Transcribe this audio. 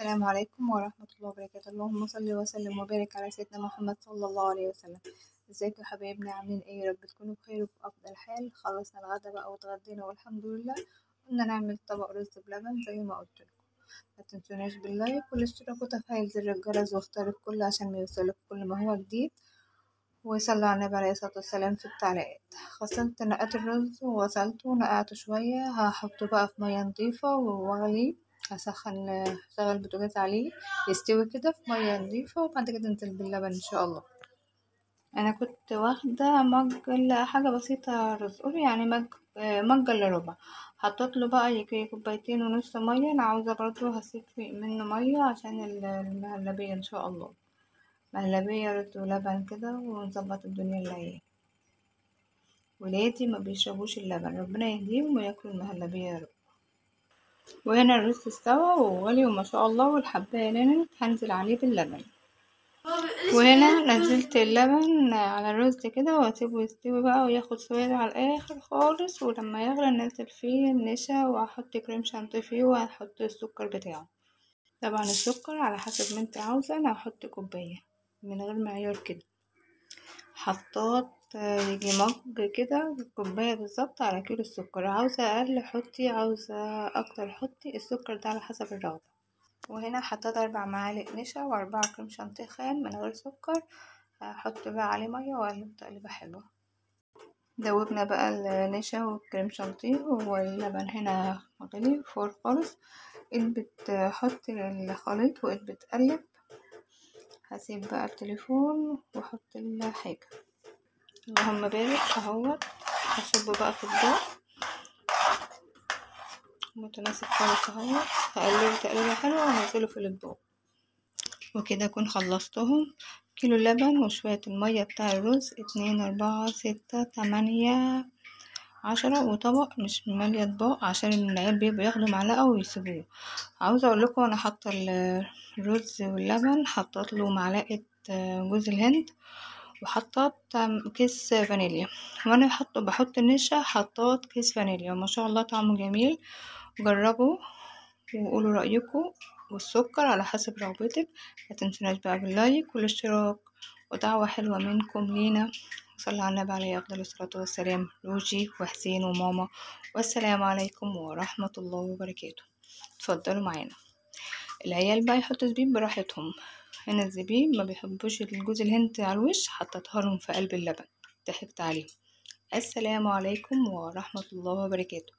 السلام عليكم ورحمة الله وبركاته. اللهم صل وسلم وبارك على سيدنا محمد صلى الله عليه وسلم. ازيكم يا حبايبنا، عاملين ايه؟ يا رب تكونوا بخير وفي افضل حال. خلصنا الغدا بقى واتغدينا والحمد لله. قلنا نعمل طبق رز بلبن زي ما قلت لكم. ما تنسوناش باللايك والاشتراك وتفعيل زر الجرس واختاروا الكل عشان ما يوصلك كل ما هو جديد. وصلوا على النبي عليه الصلاة والسلام في التعليقات. غسلت نقعت الرز وغسلته ونقعته شوية، هحطه بقى في مية نضيفة واغليه. هشغل البوتاجاز عليه يستوي كده في مية نضيفة، وبعد كده انزل باللبن ان شاء الله. انا كنت واخدة مج حاجة بسيطة رز، قولي يعني مج الا ربع. حطيت له بقى يجي كوبايتين ونص مية. انا عاوزة برضو هسيب منه مية عشان المهلبية ان شاء الله. مهلبية رز ولبن كده ونظبط الدنيا العيال. ولادي ما بيشربوش اللبن، ربنا يهديهم وياكلوا المهلبية يا رب. وهنا الرز استوى وغلي وما شاء الله، والحباية لينت هنزل عليه باللبن. وهنا نزلت اللبن على الرز كده واسيبه يستوي بقى وياخد سواد على الاخر خالص. ولما يغلى ننزل فيه النشا واحط كريم شانتيه فيه واحط السكر بتاعه. طبعا السكر على حسب ما انت عاوزة. انا هحط كوباية من غير معيار كده. حطات يجي مج كده كوباية بالظبط على كيلو السكر. عاوزة اقل حطي، عاوزة اكتر حطي. السكر ده على حسب الرغبة. وهنا حطيت 4 معالق نشا و4 كريم شانتيه خام من غير سكر. هحط بقى عليه مية واقلب تقليبة حلوة. دوبنا بقى النشا والكريم شانتيه واللبن هنا غلي فور خالص. بتحط الخليط بتقلب. هسيب بقى التليفون واحط الحاجة. اللهم بارك اهوت. هصب بقى في الضوء متناسب خالص اهوت. هقلبه تقليبه حلوة وانزله في الضوء. وكده اكون خلصتهم. كيلو لبن وشوية المية بتاع الرز 2 4 6 8 10 وطبق مش مالية اطباق عشان العيال بيبقوا ياخدوا معلقة ويسيبوه. عاوزة اقول لكم انا حاطة الرز واللبن حطيت له معلقة جوز الهند، وحطيت كيس فانيليا. وانا بحط النشا حطيت كيس فانيليا وما شاء الله طعمه جميل. جربوا وقولوا رأيكم. والسكر على حسب رغبتك. متنسوناش بقى باللايك والاشتراك ودعوة حلوة منكم لينا. وصلى على النبي عليه أفضل الصلاة والسلام، روجي وحسين وماما. والسلام عليكم ورحمة الله وبركاته. اتفضلوا معانا. العيال بقى يحطوا زبيب براحتهم. هنا الزبيب ما بيحبوش الجوز الهند على الوش، حطيتها لهم في قلب اللبن. ضحكت عليهم. السلام عليكم ورحمة الله وبركاته.